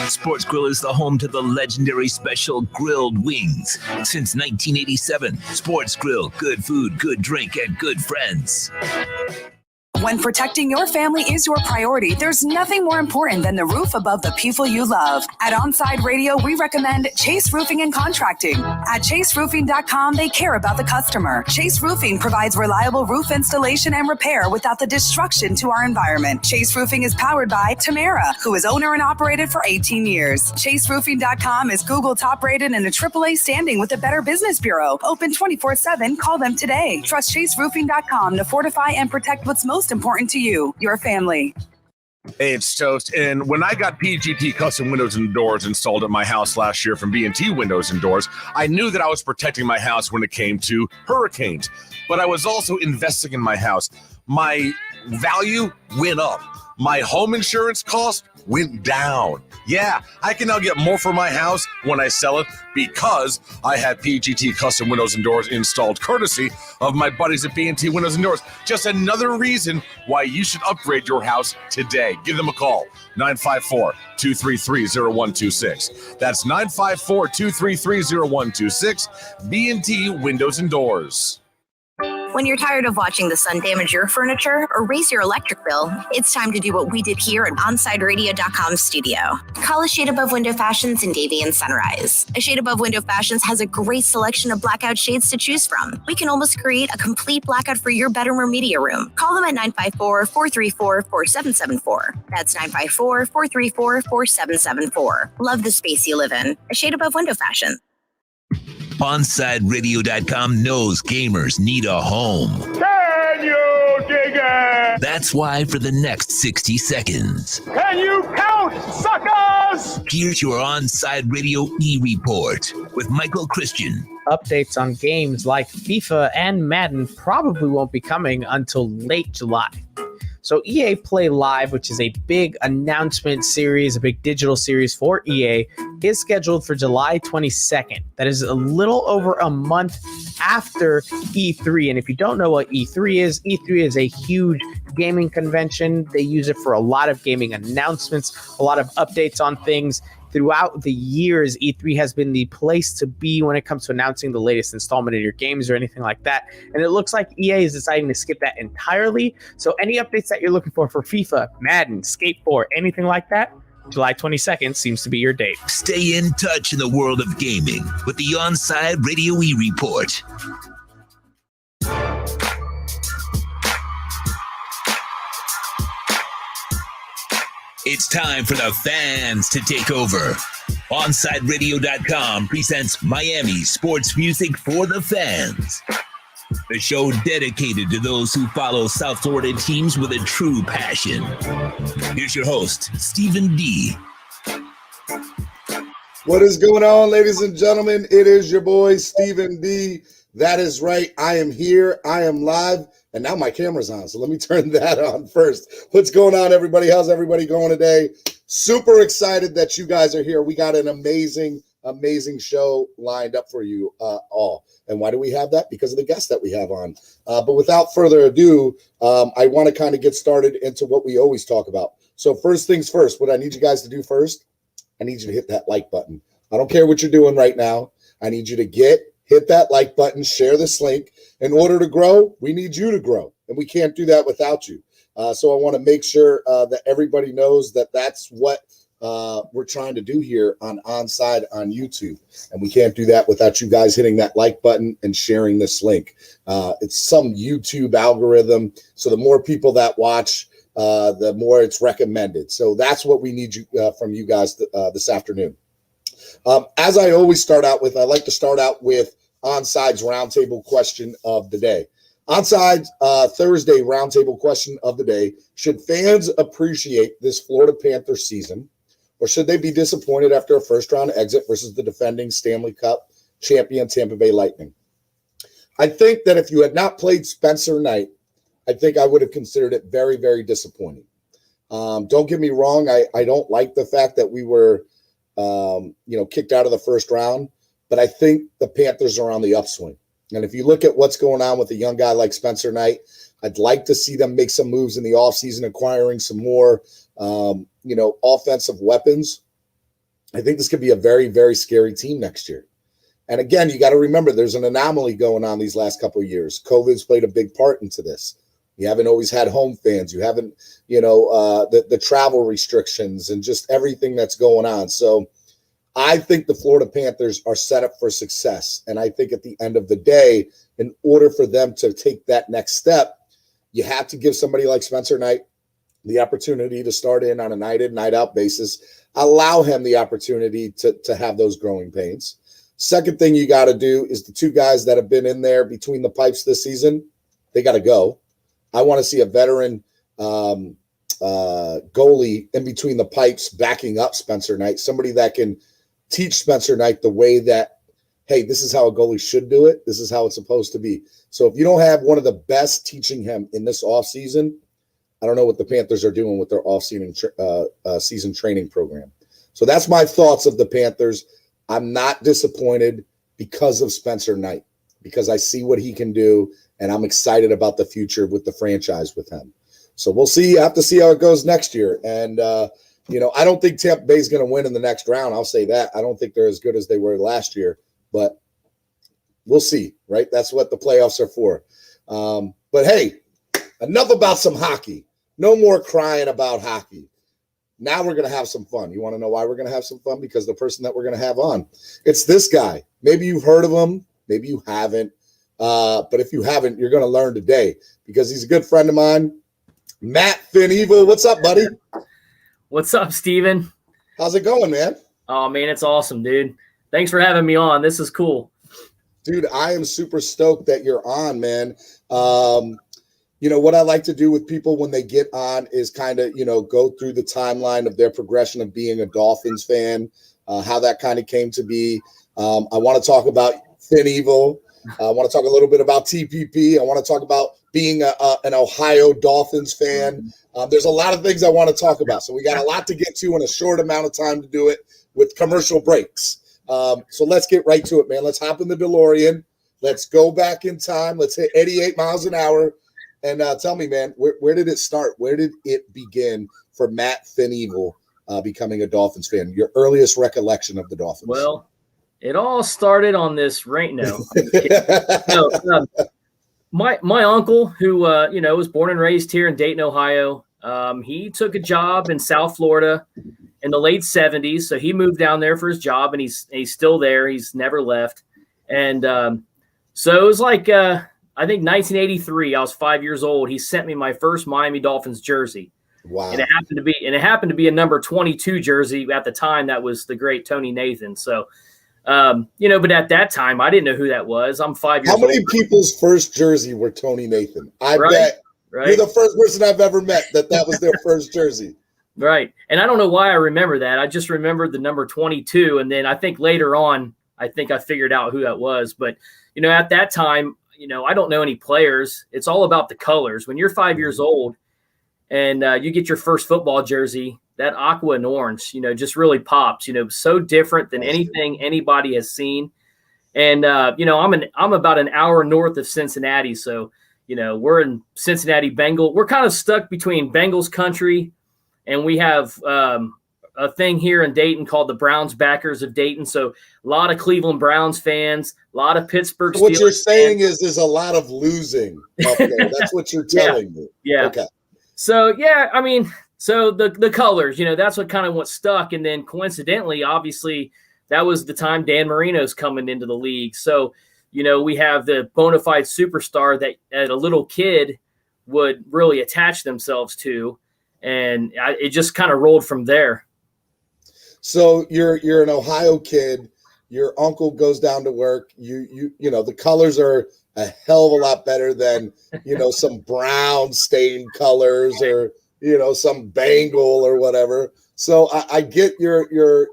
Sports Grill is the home to the legendary special grilled wings. Since 1987, Sports Grill, good food, good drink, and good friends. When protecting your family is your priority, there's nothing more important than the roof above the people you love. At OnSide Radio, we recommend Chase Roofing and Contracting. At chaseroofing.com, they care about the customer. Chase Roofing provides reliable roof installation and repair without the destruction to our environment. Chase Roofing is powered by Tamara, who is owner and operated for 18 years. chaseroofing.com is Google top rated and a AAA standing with the Better Business Bureau. Open 24/7. Call them today. Trust chaseroofing.com to fortify and protect what's most important to you, your family. Hey, it's Toast. And when I got PGT custom windows and doors installed at my house last year from B&T Windows and Doors, I knew that I was protecting my house when it came to hurricanes. But I was also investing in my house. My value went up. My home insurance cost went down. Yeah, I can now get more for my house when I sell it because I had PGT custom windows and doors installed courtesy of my buddies at B&T Windows and Doors. Just another reason why you should upgrade your house today. Give them a call, 954-233-0126. That's 954-233-0126, B&T Windows and Doors. When you're tired of watching the sun damage your furniture or raise your electric bill, it's time to do what we did here at OnSideRadio.com studio. Call a Shade Above Window Fashions in Davie and Sunrise. A Shade Above Window Fashions has a great selection of blackout shades to choose from. We can almost create a complete blackout for your bedroom or media room. Call them at 954-434-4774. That's 954-434-4774. Love the space you live in. A Shade Above Window Fashion. OnSideRadio.com knows gamers need a home. Can you dig it? That's why for the next 60 seconds, Can you count, suckers? here's your OnSide Radio E-Report with Michael Christian. Updates on games like FIFA and Madden probably won't be coming until late July. So EA Play Live, which is a big announcement series, a big digital series for EA, is scheduled for July 22nd. That is a little over a month after E3. And if you don't know what E3 is a huge gaming convention. They use it for a lot of gaming announcements, a lot of updates on things. Throughout the years, E3 has been the place to be when it comes to announcing the latest installment of your games or anything like that. And it looks like EA is deciding to skip that entirely. So any updates that you're looking for FIFA, Madden, Skate 4, anything like that, July 22nd seems to be your date. Stay in touch in the world of gaming with the OnSide Radio E-Report. It's time for the fans to take over. OnSideRadio.com presents Miami sports music for the fans. The show dedicated to those who follow South Florida teams with a true passion. Here's your host, Stephen D. What is going on, ladies and gentlemen? It is your boy, Stephen D. That is right. I am here. I am live. And now my camera's on, so let me turn that on first. What's going on, everybody? How's everybody going today? Super excited that you guys are here. We got an amazing show lined up for you all. And why do we have that? Because of the guests that we have on. But without further ado, I want to kind of get started into what we always talk about. So first things first, what I need you guys to do first, I need you to hit that like button. I don't care what you're doing right now. I need you to hit that like button, share this link. In order to grow, we need you to grow, and we can't do that without you. So I want to make sure that everybody knows that that's what we're trying to do here on OnSide on YouTube, and we can't do that without you guys hitting that like button and sharing this link. It's some YouTube algorithm, so the more people that watch, the more it's recommended. So that's what we need from you guys this afternoon. As I always start out with, I like to start out with OnSide's roundtable question of the day. OnSide's Thursday roundtable question of the day: should fans appreciate this Florida Panthers season, or should they be disappointed after a first-round exit versus the defending Stanley Cup champion Tampa Bay Lightning? I think that if you had not played Spencer Knight, I think I would have considered it very, very disappointing. Don't get me wrong. I don't like the fact that we were kicked out of the first round, but I think the Panthers are on the upswing. And if you look at what's going on with a young guy like Spencer Knight, I'd like to see them make some moves in the offseason, acquiring some more, offensive weapons I think this could be a very, very scary team next year. And again, you got to remember there's an anomaly going on these last couple of years. COVID's played a big part into this. You haven't always had home fans. You haven't, the travel restrictions and just everything that's going on. So I think the Florida Panthers are set up for success. And I think at the end of the day, in order for them to take that next step, you have to give somebody like Spencer Knight the opportunity to start in on a night in, night out basis. Allow him the opportunity to have those growing pains. Second thing you got to do is the two guys that have been in there between the pipes this season, they got to go. I want to see a veteran goalie in between the pipes backing up Spencer Knight, somebody that can teach Spencer Knight the way that, hey, this is how a goalie should do it. This is how it's supposed to be. So if you don't have one of the best teaching him in this offseason, I don't know what the Panthers are doing with their off-season season training program. So that's my thoughts of the Panthers. I'm not disappointed because of Spencer Knight, because I see what he can do, and I'm excited about the future with the franchise with him. So we'll see. I have to see how it goes next year. And, I don't think Tampa Bay is going to win in the next round. I'll say that. I don't think they're as good as they were last year, but we'll see, right? That's what the playoffs are for. But, hey, enough about some hockey. No more crying about hockey. Now we're going to have some fun. You want to know why we're going to have some fun? Because the person that we're going to have on, it's this guy. Maybe you've heard of him. Maybe you haven't. But if you haven't, you're going to learn today because he's a good friend of mine. Matt PHIN. What's up, buddy? What's up, Steven? How's it going, man? Oh, man, it's awesome, dude. Thanks for having me on. This is cool. Dude, I am super stoked that you're on, man. What I like to do with people when they get on is kind of, go through the timeline of their progression of being a Dolphins fan, how that kind of came to be. I want to talk about PHIN. I want to talk a little bit about TPP. I want to talk about being an Ohio Dolphins fan. There's a lot of things I want to talk about. So we got a lot to get to in a short amount of time to do it with commercial breaks. So let's get right to it, man. Let's hop in the DeLorean. Let's go back in time. Let's hit 88 miles an hour. And tell me, man, where did it start? Where did it begin for Matt PHIN becoming a Dolphins fan? Your earliest recollection of the Dolphins? Well, it all started on this rain. No, my uncle, who was born and raised here in Dayton, Ohio, he took a job in South Florida in the late 70s. So he moved down there for his job, and he's still there. He's never left. And so it was like I think 1983. I was 5 years old. He sent me my first Miami Dolphins jersey. Wow! And it happened to be a number 22 jersey at the time. That was the great Tony Nathan. So, but at that time, I didn't know who that was. I'm 5 years old. How many people's first jersey were Tony Nathan? I bet you're the first person I've ever met that was their first jersey. Right. And I don't know why I remember that. I just remembered the number 22. And then I think later on, I figured out who that was. But, at that time, I don't know any players. It's all about the colors. When you're 5 years old and you get your first football jersey, that aqua and orange, just really pops, so different than anything anybody has seen. And, I'm about an hour north of Cincinnati. So, we're in Cincinnati Bengal. We're kind of stuck between Bengals country, and we have a thing here in Dayton called the Browns Backers of Dayton. So a lot of Cleveland Browns fans, a lot of Pittsburgh Steelers. What you're saying is there's a lot of losing up there. That's what you're telling me. Yeah. Okay. So, so the colors, that's what stuck. And then coincidentally, obviously, that was the time Dan Marino's coming into the league. So, we have the bona fide superstar that a little kid would really attach themselves to. And it just kind of rolled from there. So you're an Ohio kid. Your uncle goes down to work. You the colors are a hell of a lot better than some brown stained colors or some Bengal or whatever. So I get your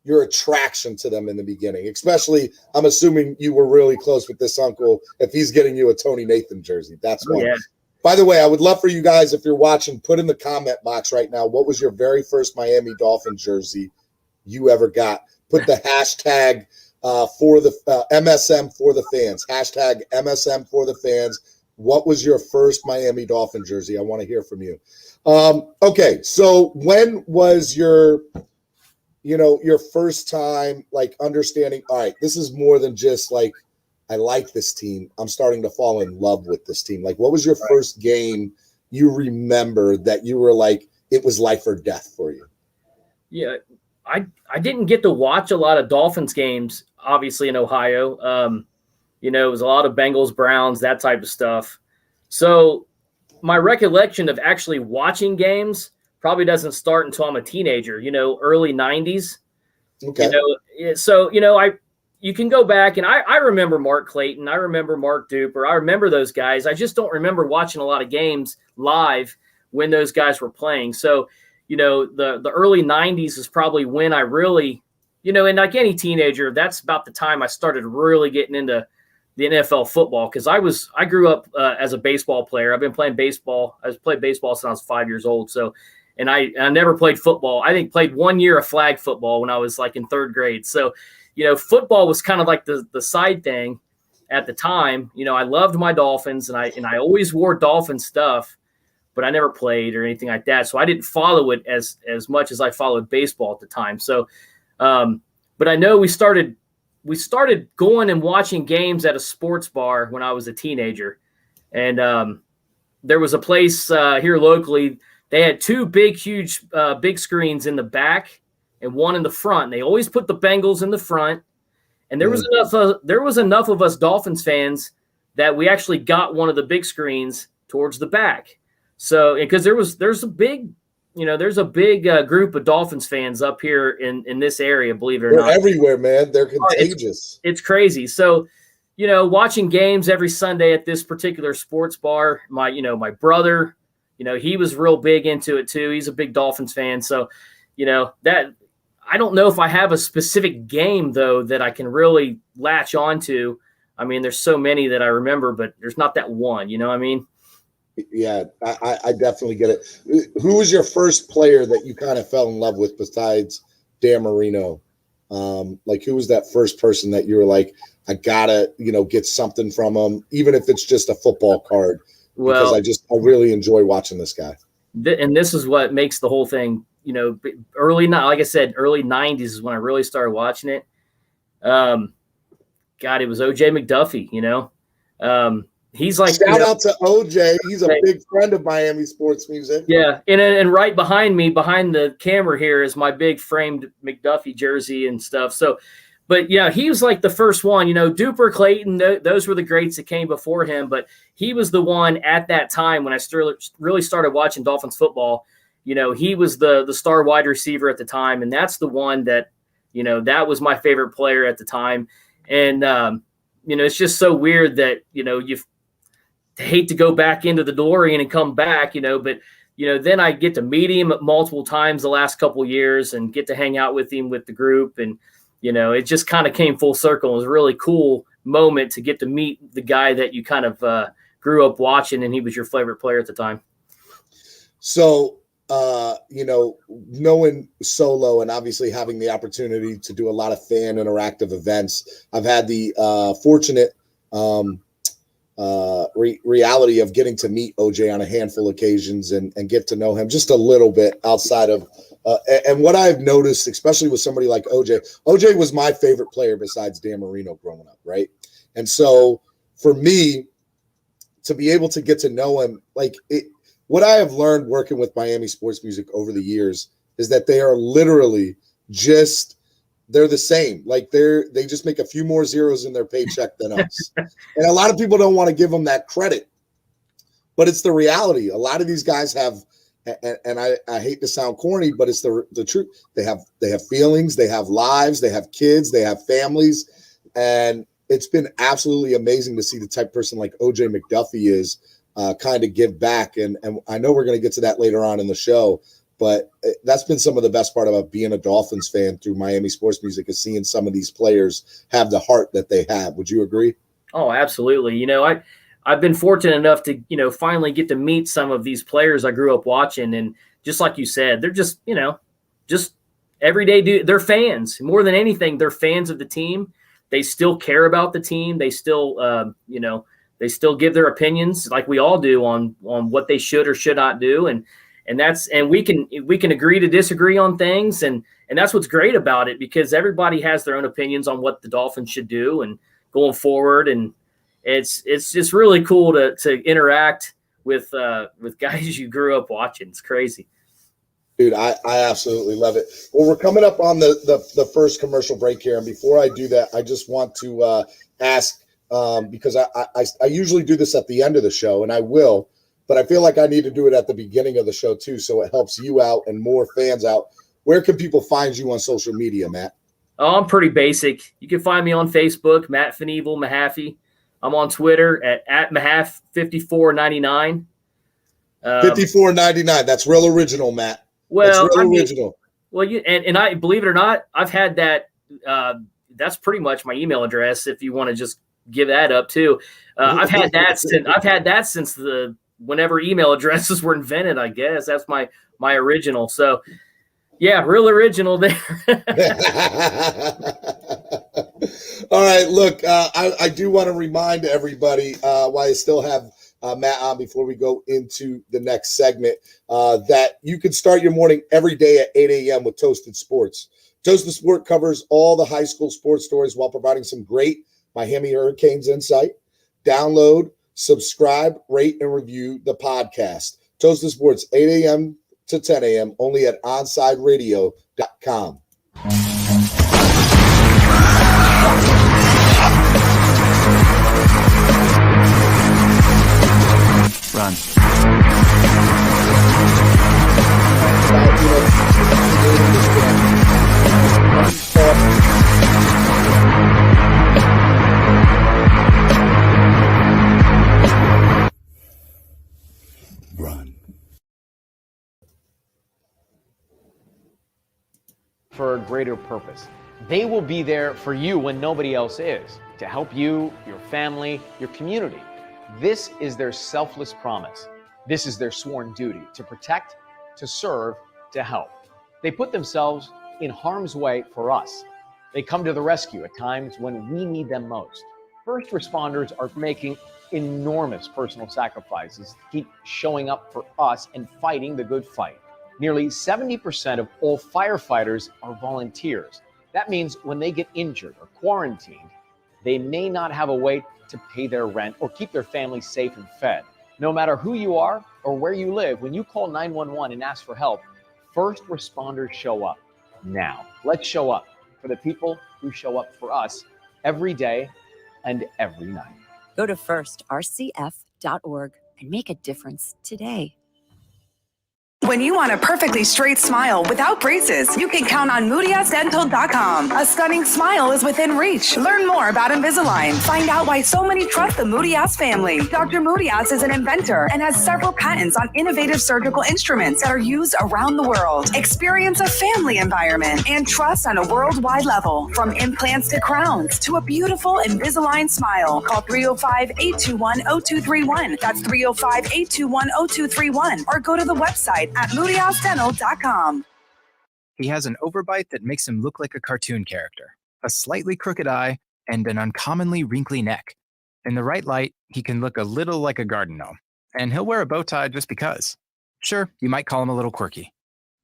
attraction to them in the beginning. Especially, I'm assuming you were really close with this uncle. If he's getting you a Tony Nathan jersey, that's one. Yeah. By the way, I would love for you guys, if you're watching, put in the comment box right now, what was your very first Miami Dolphins jersey you ever got? Put the hashtag for the MSM for the fans. Hashtag MSM for the fans. What was your first Miami Dolphin jersey? I want to hear from you. Okay, so when was your your first time, like, understanding, all right, this is more than just like, I like this team. I'm starting to fall in love with this team. Like, what was your first game you remember that you were like, it was life or death for you? Yeah, I didn't get to watch a lot of Dolphins games, obviously, in Ohio. It was a lot of Bengals, Browns, that type of stuff. So my recollection of actually watching games probably doesn't start until I'm a teenager, early 90s. Okay. You can go back, and I remember Mark Clayton. I remember Mark Duper. I remember those guys. I just don't remember watching a lot of games live when those guys were playing. So, the early 90s is probably when I really, and like any teenager, that's about the time I started really getting into the NFL football, because I grew up as a baseball player. I've been playing baseball. I played baseball since I was 5 years old. So, and I never played football. I think played 1 year of flag football when I was like in third grade. So, football was kind of like the side thing at the time. I loved my Dolphins, and I always wore Dolphin stuff, but I never played or anything like that. So I didn't follow it as much as I followed baseball at the time. So, but I know we started going and watching games at a sports bar when I was a teenager. And there was a place here locally. They had two huge big screens in the back and one in the front. They always put the Bengals in the front. And there was enough of us Dolphins fans that we actually got one of the big screens towards the back. So, because there's a big group of Dolphins fans up here in this area, believe it or not. They're everywhere, man. They're contagious. It's crazy. So, watching games every Sunday at this particular sports bar, my brother, he was real big into it too. He's a big Dolphins fan. So, that I don't know if I have a specific game though that I can really latch onto. I mean, there's so many that I remember, but there's not that one, you know what I mean? Yeah, I definitely get it. Who was your first player that you kind of fell in love with besides Dan Marino? Like, who was that first person that you were like, I gotta, get something from him, even if it's just a football card, because I really enjoy watching this guy. And this is what makes the whole thing, like I said, early 90s is when I really started watching it. God, it was OJ McDuffie, he's like, shout out to OJ. He's a big friend of Miami sports music. Yeah. And right behind me, behind the camera here, is my big framed McDuffie jersey and stuff. So, but he was like the first one, Duper, Clayton, those were the greats that came before him. But he was the one at that time when I really started watching Dolphins football. He was the star wide receiver at the time. And that's the one that, that was my favorite player at the time. And, it's just so weird that, you hate to go back into the DeLorean and come back, but, then I get to meet him multiple times the last couple of years and get to hang out with him with the group. And, it just kind of came full circle. It was a really cool moment to get to meet the guy that you kind of grew up watching, and he was your favorite player at the time. So, knowing Solo and obviously having the opportunity to do a lot of fan interactive events, I've had the fortunate reality of getting to meet OJ on a handful of occasions and get to know him just a little bit outside of and what I've noticed, especially with somebody like OJ was my favorite player besides Dan Marino growing up, right? And so for me to be able to get to know him, what I have learned working with Miami sports music over the years is that they are literally they're the same. Like they just make a few more zeros in their paycheck than us. And a lot of people don't want to give them that credit, but it's the reality. A lot of these guys have, and I hate to sound corny, but it's the truth. They have feelings, they have lives, they have kids, they have families. And it's been absolutely amazing to see the type of person like OJ McDuffie is kind of give back. And I know we're going to get to that later on in the show, but that's been some of the best part about being a Dolphins fan through Miami sports music, is seeing some of these players have the heart that they have. Would you agree? Oh, absolutely. I've been fortunate enough to, finally get to meet some of these players I grew up watching. And just like you said, they're just, just everyday dude. They're fans. More than anything, they're fans of the team. They still care about the team. They still, they still give their opinions like we all do on what they should or should not do. And and we can agree to disagree on things, and that's what's great about it, because everybody has their own opinions on what the Dolphins should do and going forward, and it's just really cool to interact with guys you grew up watching. It's crazy. Dude, I absolutely love it. Well, we're coming up on the first commercial break here, and before I do that, I just want to ask, because I usually do this at the end of the show, and I will, but I feel like I need to do it at the beginning of the show too, so it helps you out and more fans out. Where can people find you on social media, Matt? Oh, I'm pretty basic. You can find me on Facebook, Matt Fnevel Mahaffey. I'm on Twitter at Mahaff5499. 5499. That's real original, Matt. Well, that's real original. Well, and I believe it or not, I've had that. That's pretty much my email address. If you want to just give that up too, I've had that since whenever email addresses were invented. I guess that's my original. So, yeah, real original there. All right, look, I do want to remind everybody while I still have Matt on before we go into the next segment, that you can start your morning every day at 8 a.m. with Toasted Sports. Toasted Sport covers all the high school sports stories while providing some great Miami Hurricanes insight. Download, subscribe, rate, and review the podcast. Toasted Sports, 8 a.m. to 10 a.m., only at OnSideRadio.com. Run. Run. For a greater purpose. They will be there for you when nobody else is, to help you, your family, your community. This is their selfless promise. This is their sworn duty to protect, to serve, to help. They put themselves in harm's way for us. They come to the rescue at times when we need them most. First responders are making enormous personal sacrifices to keep showing up for us and fighting the good fight. Nearly 70% of all firefighters are volunteers. That means when they get injured or quarantined, they may not have a way to pay their rent or keep their family safe and fed. No matter who you are or where you live, when you call 911 and ask for help, first responders show up. Now, let's show up for the people who show up for us every day and every night. Go to firstrcf.org and make a difference today. When you want a perfectly straight smile without braces, you can count on MoodyAsDental.com. A stunning smile is within reach. Learn more about Invisalign. Find out why so many trust the Moody Ass family. Dr. Moody Ass is an inventor and has several patents on innovative surgical instruments that are used around the world. Experience a family environment and trust on a worldwide level. From implants to crowns to a beautiful Invisalign smile. Call 305-821-0231. That's 305-821-0231. Or go to the website at MoodyAsDental.com. He has an overbite that makes him look like a cartoon character, a slightly crooked eye, and an uncommonly wrinkly neck. In the right light, he can look a little like a garden gnome, and he'll wear a bow tie just because. Sure, you might call him a little quirky,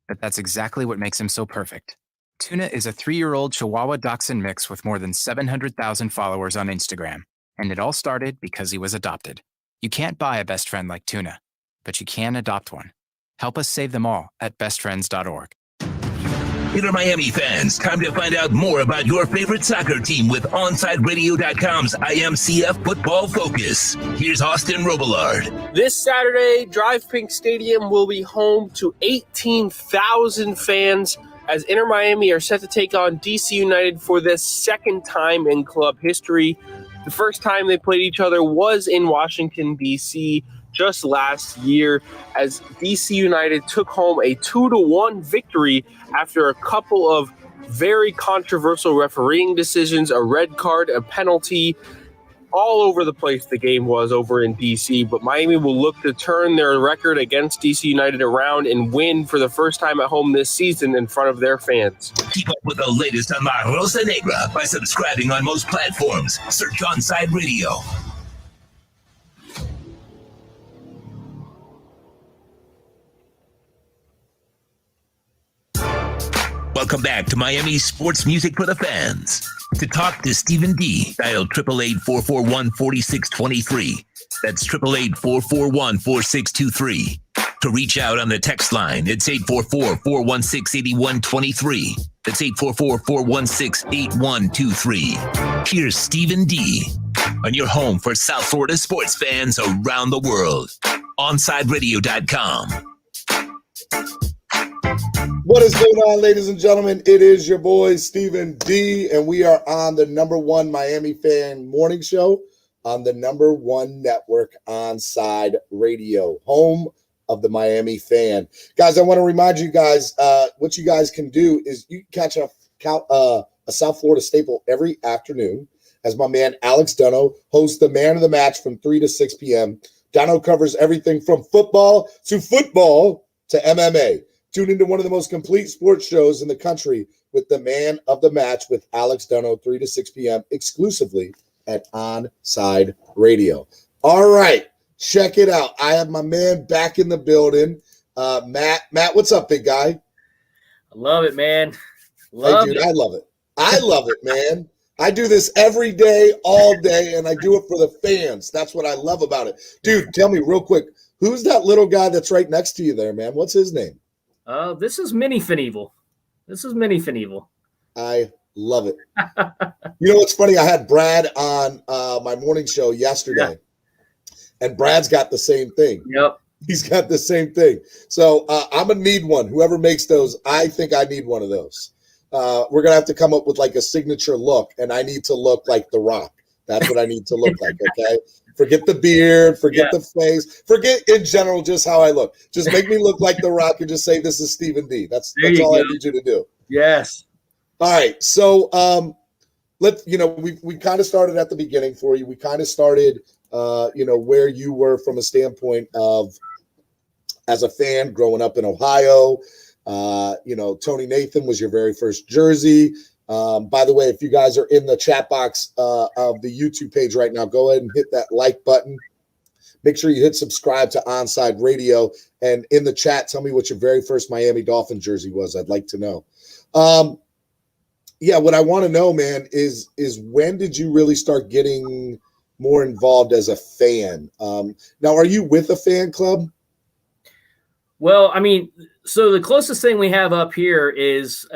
but that's exactly what makes him so perfect. Tuna is a 3-year-old Chihuahua Dachshund mix with more than 700,000 followers on Instagram, and it all started because he was adopted. You can't buy a best friend like Tuna, but you can adopt one. Help us save them all at bestfriends.org. Inter Miami fans, time to find out more about your favorite soccer team with OnSideRadio.com's IMCF Football Focus. Here's Austin Robillard. This Saturday, Drive Pink Stadium will be home to 18,000 fans as Inter Miami are set to take on DC United for the second time in club history. The first time they played each other was in Washington, D.C., just last year, as DC United took home a 2-1 victory after a couple of very controversial refereeing decisions, a red card, a penalty. All over the place the game was over in DC, but Miami will look to turn their record against DC United around and win for the first time at home this season in front of their fans. Keep up with the latest on La Rosa Negra by subscribing on most platforms. Search OnSide Radio. Welcome back to Miami Sports Music for the Fans. To talk to Stephen D, dial 888-441-4623. That's 888-441-4623. To reach out on the text line, it's 844-416-8123. That's 844-416-8123. Here's Stephen D on your home for South Florida sports fans around the world. OnSideRadio.com. What is going on, ladies and gentlemen? It is your boy, Stephen D, and we are on the #1 Miami fan morning show on the #1 network, OnSide Radio, home of the Miami fan. Guys, I want to remind you guys, what you guys can do is you can catch a South Florida staple every afternoon as my man Alex Dunno hosts the Man of the Match from 3 to 6 p.m. Dunno covers everything from football to MMA. Tune into one of the most complete sports shows in the country with the Man of the Match with Alex Dunno, 3 to 6 p.m. exclusively at OnSide Radio. All right, check it out. I have my man back in the building. Matt, what's up, big guy? I love it, man. I love it. I love it, man. I do this every day, all day, and I do it for the fans. That's what I love about it. Dude, tell me real quick, who's that little guy that's right next to you there, man? What's his name? This is Mini Finevil. I love it. You know what's funny? I had Brad on my morning show yesterday, and Brad's got the same thing. Yep. He's got the same thing. So I'm going to need one. Whoever makes those, I think I need one of those. We're going to have to come up with like a signature look, and I need to look like The Rock. That's what I need to look like, okay? Forget the beard, forget the face, forget in general just how I look. Just make me look like The Rock and just say this is Stephen D. That's all I need you to do. Yes. All right. So we kind of started at the beginning for you. We kind of started where you were from a standpoint of as a fan growing up in Ohio. Tony Nathan was your very first jersey. By the way, if you guys are in the chat box of the YouTube page right now, go ahead and hit that like button. Make sure you hit subscribe to OnSide Radio. And in the chat, tell me what your very first Miami Dolphins jersey was. I'd like to know. What I want to know, man, is when did you really start getting more involved as a fan? Now, are you with a fan club? Well, I mean, so the closest thing we have up here is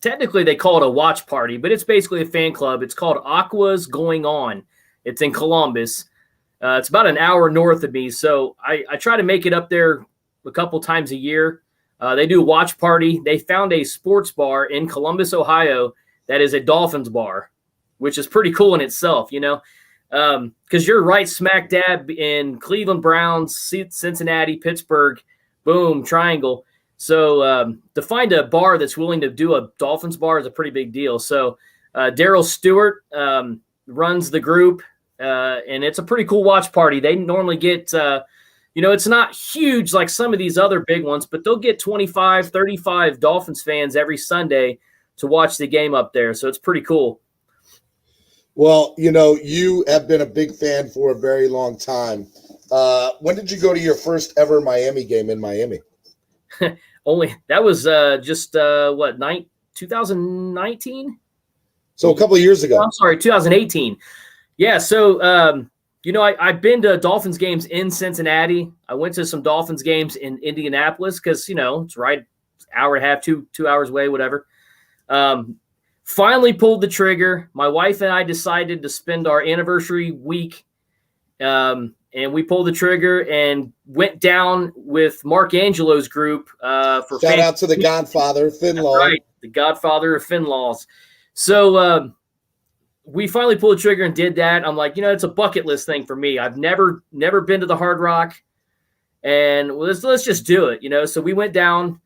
technically they call it a watch party, but it's basically a fan club. It's called Aqua's Going On. It's in Columbus. It's about an hour north of me. So I try to make it up there a couple times a year. They do a watch party. They found a sports bar in Columbus, Ohio, that is a Dolphins bar, which is pretty cool in itself, because you're right smack dab in Cleveland Browns, Cincinnati, Pittsburgh, boom, triangle. So to find a bar that's willing to do a Dolphins bar is a pretty big deal. So Daryl Stewart runs the group, and it's a pretty cool watch party. They normally get, it's not huge like some of these other big ones, but they'll get 25, 35 Dolphins fans every Sunday to watch the game up there. So it's pretty cool. Well, you have been a big fan for a very long time. When did you go to your first ever Miami game in Miami? That was 2019? So a couple of years ago. I'm sorry, 2018. Yeah, so I've been to Dolphins games in Cincinnati. I went to some Dolphins games in Indianapolis because it's right hour and a half, 2 hours away, whatever. Finally pulled the trigger. My wife and I decided to spend our anniversary week, and we pulled the trigger and went down with Mark Angelo's group. For shout out to the Godfather, Finlaw. Right, the Godfather of Finlaws. So we finally pulled the trigger and did that. I'm like, it's a bucket list thing for me. I've never been to the Hard Rock, and let's just do it. So we went down,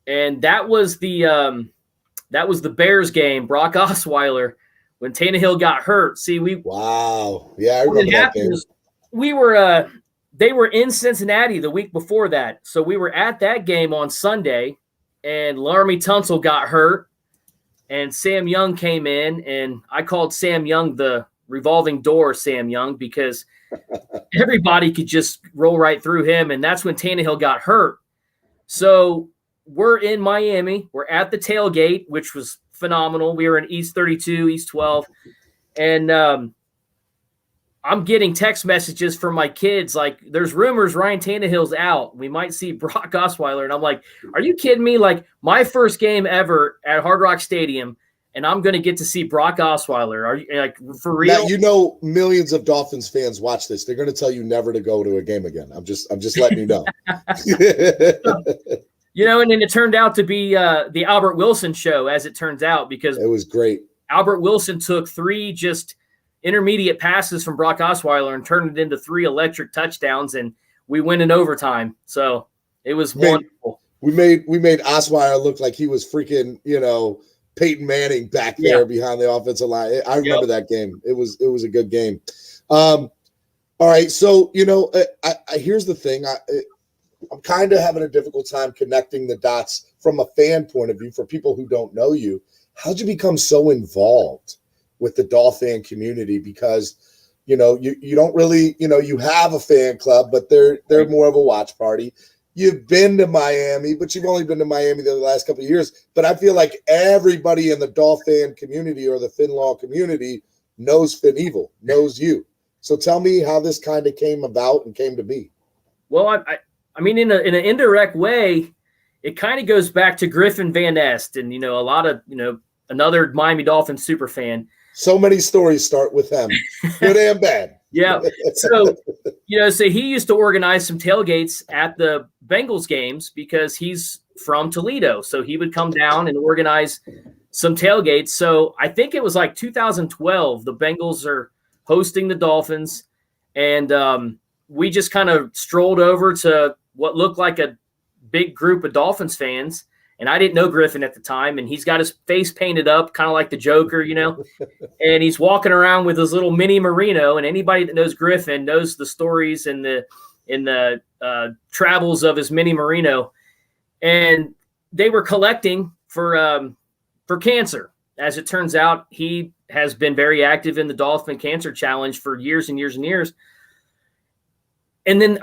and that was the Bears game, Brock Osweiler, when Tannehill got hurt. See, wow. Yeah, I remember that game. They were in Cincinnati the week before that. So we were at that game on Sunday, and Laramie Tunsil got hurt, and Sam Young came in, and I called Sam Young the revolving door Sam Young because everybody could just roll right through him, and that's when Tannehill got hurt. So we're in Miami. We're at the tailgate, which was phenomenal. We were in East 32, East 12. And I'm getting text messages from my kids like, there's rumors Ryan Tannehill's out. We might see Brock Osweiler. And I'm like, are you kidding me? Like, my first game ever at Hard Rock Stadium, and I'm going to get to see Brock Osweiler. Are you, like, for real? Now, you know, millions of Dolphins fans watch this. They're going to tell you never to go to a game again. I'm just letting you know. You know, and then it turned out to be the Albert Wilson show, as it turns out, because it was great. Albert Wilson took 3 just intermediate passes from Brock Osweiler and turned it into 3 electric touchdowns, and we win in overtime. So it was wonderful. We made Osweiler look like he was freaking, you know, Peyton Manning back there behind the offensive line. I remember that game. It was a good game. All right, so you know, here's the thing. I'm kind of having a difficult time connecting the dots from a fan point of view for people who don't know you. How'd you become so involved with the Dolphin community? Because, you know, you don't really, you know, you have a fan club, but they're more of a watch party. You've been to Miami, but you've only been to Miami the last couple of years. But I feel like everybody in the Dolphin community or the FinLaw community knows Fin Evil, knows you. So tell me how this kind of came about and came to be. Well, I mean, in an indirect way, it kind of goes back to Griffin Van Nest and, you know, a lot of, you know, another Miami Dolphins super fan. So many stories start with him, good and bad. Yeah. So, you know, so he used to organize some tailgates at the Bengals games because he's from Toledo. So he would come down and organize some tailgates. So I think it was like 2012, the Bengals are hosting the Dolphins. And we just kind of strolled over to what looked like a big group of Dolphins fans. And I didn't know Griffin at the time, and he's got his face painted up, kind of like the Joker, you know, and he's walking around with his little mini Merino. And anybody that knows Griffin knows the stories and the travels of his mini Merino. And they were collecting for cancer. As it turns out, he has been very active in the Dolphin Cancer Challenge for years and years and years. And then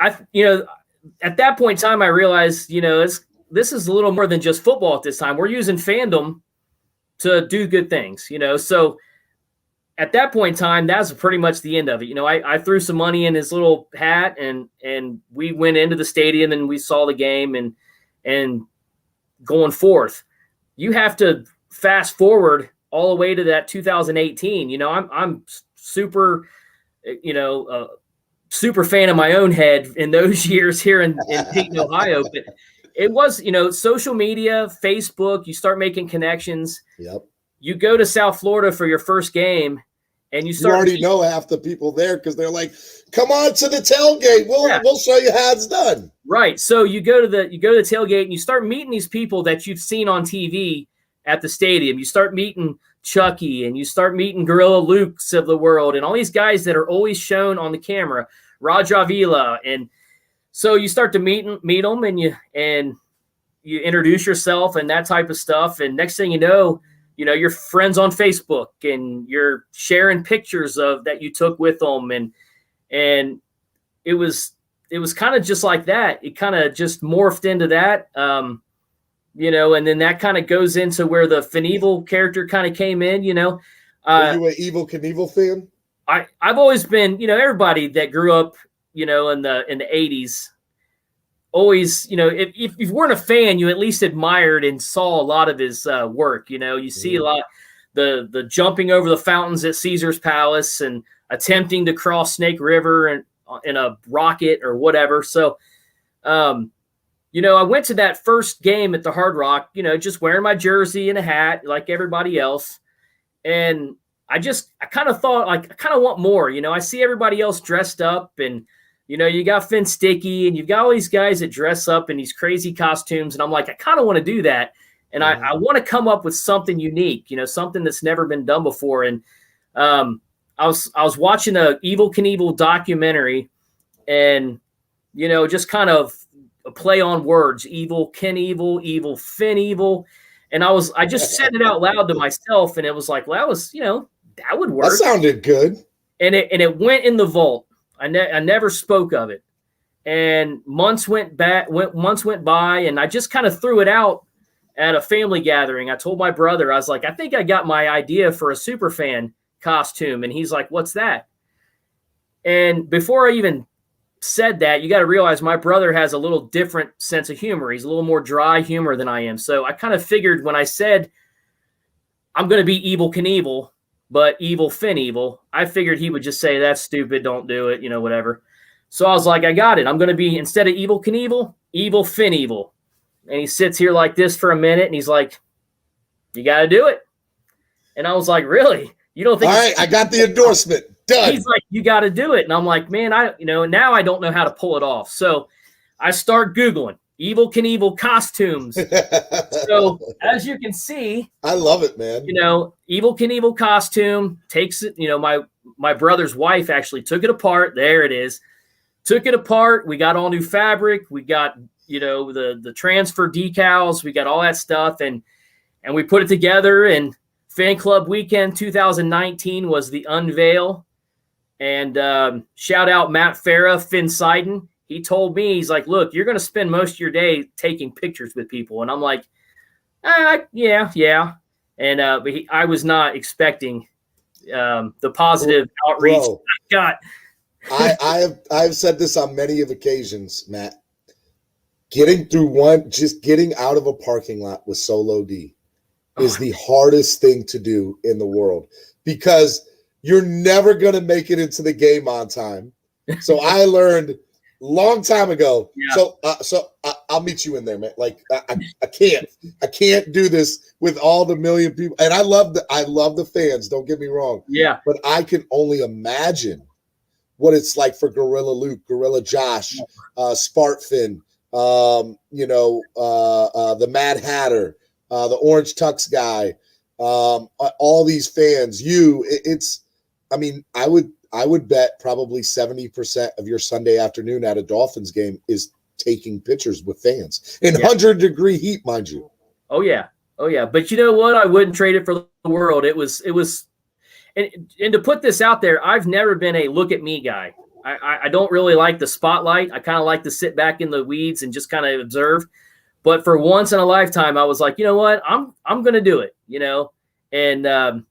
at that point in time, I realized, you know, this is a little more than just football at this time. We're using fandom to do good things, you know. So at that point in time, that's pretty much the end of it. You know, I threw some money in his little hat and we went into the stadium and we saw the game and going forth. You have to fast forward all the way to that 2018. You know, I'm super, you know, super fan of my own head in those years here in Dayton, Ohio. But it was, you know, social media, Facebook, you start making connections. Yep. You go to South Florida for your first game and you already know half the people there because they're like, come on to the tailgate. We'll show you how it's done. Right. So you go to the tailgate and you start meeting these people that you've seen on TV at the stadium. You start meeting Chucky and you start meeting Gorilla Lukes of the world and all these guys that are always shown on the camera, Raj Avila. And so you start to meet them and you introduce yourself and that type of stuff. And next thing you know, you're friends on Facebook and you're sharing pictures of that you took with them. And it was kind of just like that. It kind of just morphed into that, and then that kind of goes into where the Fievel character kind of came in, Are you an Evel Knievel fan? I've always been, everybody that grew up, in the 80s, always, if you weren't a fan, you at least admired and saw a lot of his work. You see a lot, the jumping over the fountains at Caesar's Palace and attempting to cross Snake River and in a rocket or whatever. So, I went to that first game at the Hard Rock, just wearing my jersey and a hat like everybody else. And I kind of thought, like, I kind of want more. I see everybody else dressed up and, you got Finn Sticky and you've got all these guys that dress up in these crazy costumes. And I'm like, I kind of want to do that. And I want to come up with something unique, something that's never been done before. And I was watching a Evel Knievel documentary and, just kind of a play on words, Evel Knievel, Evel Fievel. And I just said it out loud to myself. And it was like, well, that was, that would work. That sounded good. And it went in the vault. I never spoke of it. And months went by, and I just kind of threw it out at a family gathering. I told my brother, I was like, I think I got my idea for a super fan costume. And he's like, what's that? And before I even said that, you got to realize my brother has a little different sense of humor. He's a little more dry humor than I am. So I kind of figured when I said I'm going to be Evel Knievel, but Evil Fin Evil, I figured he would just say, that's stupid, don't do it, whatever. So I was like, I got it. I'm going to be, instead of Evel Knievel, Evil Fin Evil. And he sits here like this for a minute, and he's like, you got to do it. And I was like, really? You don't think? All right, I got the endorsement. Done. He's like, you got to do it. And I'm like, man, now I don't know how to pull it off. So I start Googling Evel Knievel costumes. So as you can see, I love it, man. Evel Knievel costume takes it. My brother's wife actually took it apart. There it is. Took it apart. We got all new fabric. We got, the transfer decals. We got all that stuff. And we put it together, and Fan Club Weekend 2019 was the unveil. And shout out Matt Farah, Finn Seiden. He told me, he's like, look, you're going to spend most of your day taking pictures with people. And I'm like, yeah. And I was not expecting the positive outreach I got. I've said this on many of occasions, Matt. Getting out of a parking lot with Solo D is the hardest thing to do in the world, because you're never going to make it into the game on time. So I learned long time ago. Yeah. So I'll meet you in there, man. Like I can't do this with all the million people. And I love the fans. Don't get me wrong. Yeah. But I can only imagine what it's like for Gorilla Luke, Gorilla Josh, Spartfin, the Mad Hatter, the Orange Tux guy, all these fans. I would bet probably 70% of your Sunday afternoon at a Dolphins game is taking pictures with fans in 100-degree heat, mind you. Oh yeah. But you know what? I wouldn't trade it for the world. It was, and to put this out there, I've never been a look at me guy. I don't really like the spotlight. I kind of like to sit back in the weeds and just kind of observe. But for once in a lifetime, I was like, you know what? I'm going to do it, and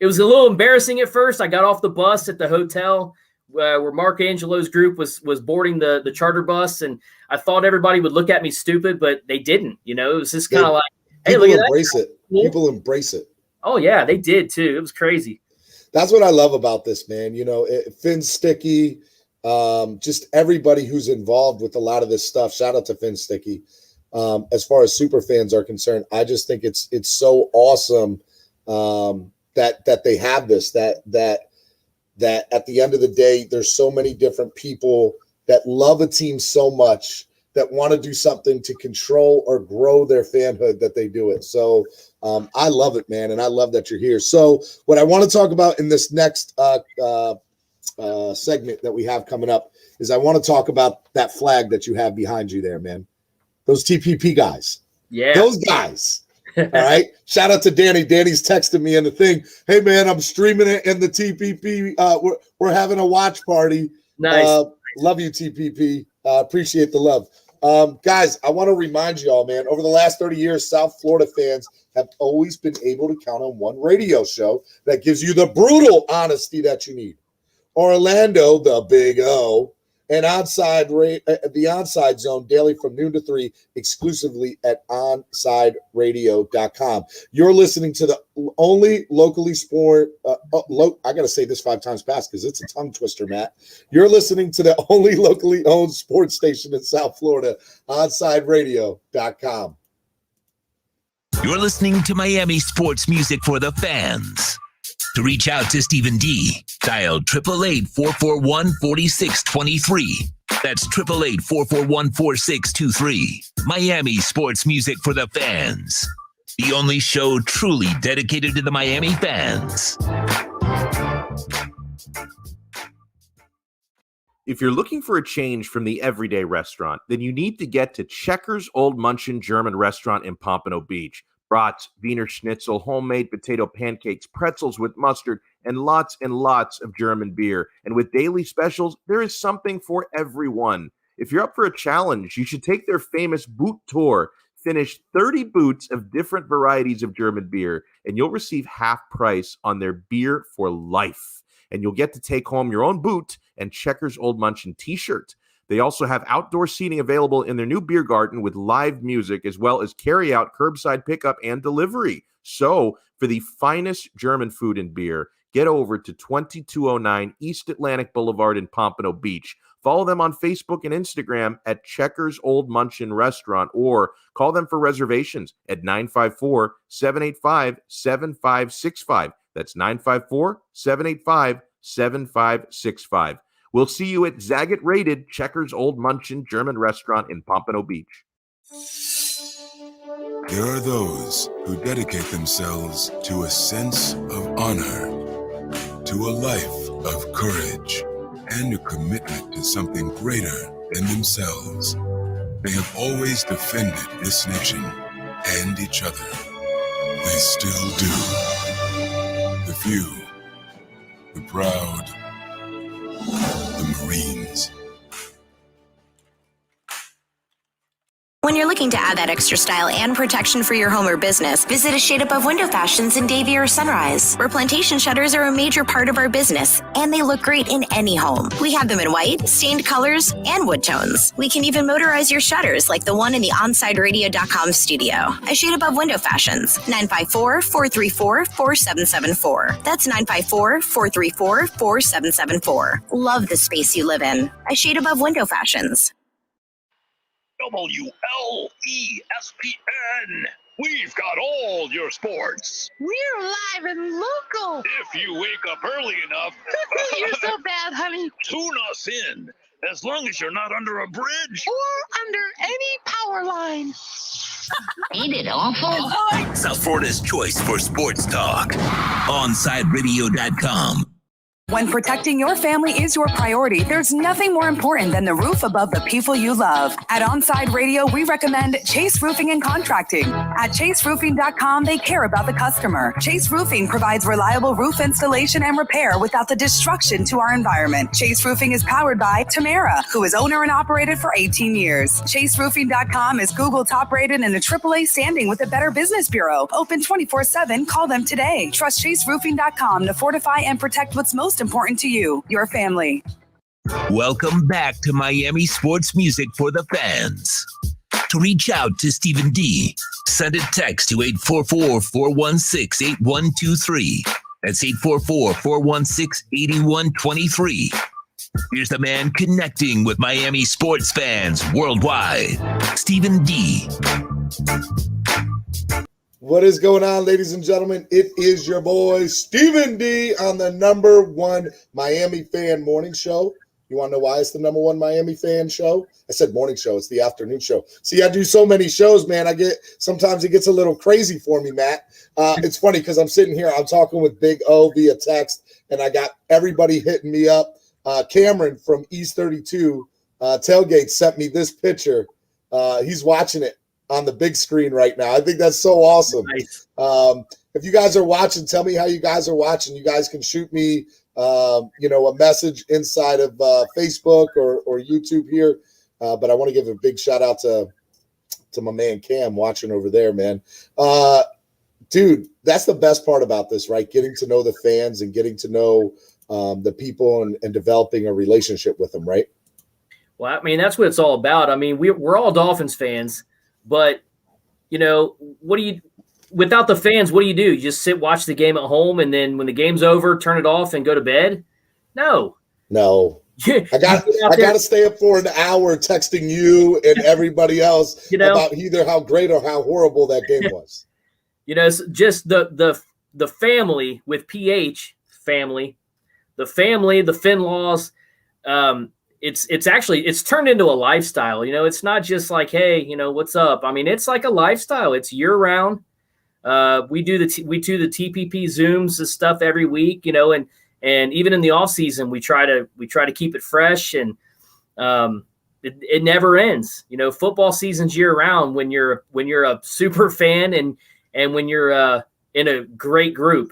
it was a little embarrassing at first. I got off the bus at the hotel where Mark Angelo's group was boarding the charter bus, and I thought everybody would look at me stupid, but they didn't. It was just kind of like, hey, people look at embrace that. it. People embrace it. Oh yeah, they did too. It was crazy. That's what I love about this, man. Finn Sticky, just everybody who's involved with a lot of this stuff. Shout out to Finn Sticky. As far as super fans are concerned, I just think it's so awesome that they have this. That at the end of the day, there's so many different people that love a team so much that want to do something to control or grow their fanhood, that they do it. So I love it, man. And I love that you're here. So what I want to talk about in this next segment that we have coming up is I want to talk about that flag that you have behind you there, man. Those TPP guys. Yeah. Those guys. All right. Shout out to Danny. Danny's texting me in the thing. Hey, man, I'm streaming it in the TPP. We're having a watch party. Nice. Love you, TPP. Appreciate the love. Guys, I want to remind you all, man, over the last 30 years, South Florida fans have always been able to count on one radio show that gives you the brutal honesty that you need. Orlando, the Big O, and the OnSide Zone daily from noon to 3, exclusively at OnSideRadio.com. You're listening to the only locally sport. I got to say this 5 times fast because it's a tongue twister, Matt. You're listening to the only locally owned sports station in South Florida, OnSideRadio.com. You're listening to Miami sports music for the fans. To reach out to Stephen D, dial 888-441-4623. That's 888-441-4623. Miami sports music for the fans. The only show truly dedicated to the Miami fans. If you're looking for a change from the everyday restaurant, then you need to get to Checkers Old Munchin German Restaurant in Pompano Beach. Brats, Wiener Schnitzel, homemade potato pancakes, pretzels with mustard, and lots of German beer. And with daily specials, there is something for everyone. If you're up for a challenge, you should take their famous boot tour. Finish 30 boots of different varieties of German beer, and you'll receive half price on their beer for life. And you'll get to take home your own boot and Checkers Old Munchin t-shirt. They also have outdoor seating available in their new beer garden with live music, as well as carry-out, curbside pickup, and delivery. So, for the finest German food and beer, get over to 2209 East Atlantic Boulevard in Pompano Beach. Follow them on Facebook and Instagram at Checkers Old Munchin Restaurant, or call them for reservations at 954-785-7565. That's 954-785-7565. We'll see you at Zagat Rated Checkers Old Munchin German Restaurant in Pompano Beach. There are those who dedicate themselves to a sense of honor, to a life of courage, and a commitment to something greater than themselves. They have always defended this nation and each other. They still do. The few, the proud, the Marines. When you're looking to add that extra style and protection for your home or business, visit a shade above Window Fashions in Davie or Sunrise, where plantation shutters are a major part of our business, and they look great in any home. We have them in white, stained colors, and wood tones. We can even motorize your shutters like the one in the OnSideRadio.com studio. A shade above Window Fashions, 954-434-4774. That's 954-434-4774. Love the space you live in. A shade above Window Fashions. WLESPN. We've got all your sports. We're live and local. If you wake up early enough. You're so bad, honey. Tune us in. As long as you're not under a bridge. Or under any power line. Ain't it awful? South Florida's choice for sports talk. OnSideRadio.com. When protecting your family is your priority, there's nothing more important than the roof above the people you love. At OnSide Radio, we recommend Chase Roofing and Contracting. At chaseroofing.com, they care about the customer. Chase Roofing provides reliable roof installation and repair without the destruction to our environment. Chase Roofing is powered by Tamara, who is owner and operated for 18 years. chaseroofing.com is Google top rated and a AAA standing with the Better Business Bureau. Open 24/7. Call them today. Trust chaseroofing.com to fortify and protect what's most important to you, your family. Welcome back to Miami Sports Music for the Fans. To reach out to Stephen D, send a text to 844-416-8123. That's 844-416-8123. Here's the man connecting with Miami sports fans worldwide, Stephen D. What is going on, ladies and gentlemen? It is your boy, Stephen D, on the number one Miami fan morning show. You want to know why it's the number one Miami fan show? I said morning show. It's the afternoon show. See, I do so many shows, man. Sometimes it gets a little crazy for me, Matt. It's funny because I'm sitting here. I'm talking with Big O via text, and I got everybody hitting me up. Cameron from East 32 Tailgate sent me this picture. He's watching it on the big screen right now. I think that's so awesome. Nice. If you guys are watching, tell me how you guys are watching. You guys can shoot me, a message inside of Facebook or YouTube here. But I want to give a big shout out to my man Cam watching over there, man. Dude, that's the best part about this, right? Getting to know the fans and getting to know the people and developing a relationship with them, right? Well, I mean, that's what it's all about. I mean, we're all Dolphins fans. But, without the fans, what do? You just sit, watch the game at home, and then when the game's over, turn it off and go to bed? No. I got to stay up for an hour texting you and everybody else about either how great or how horrible that game was. Just the family with PH family, the Finlaws, it's turned into a lifestyle. It's not just like, hey, what's up? I mean, it's like a lifestyle. It's year round. We do the TPP Zooms and stuff every week, and even in the off season, we try to keep it fresh, and it never ends. Football season's year round when you're a super fan and when you're in a great group,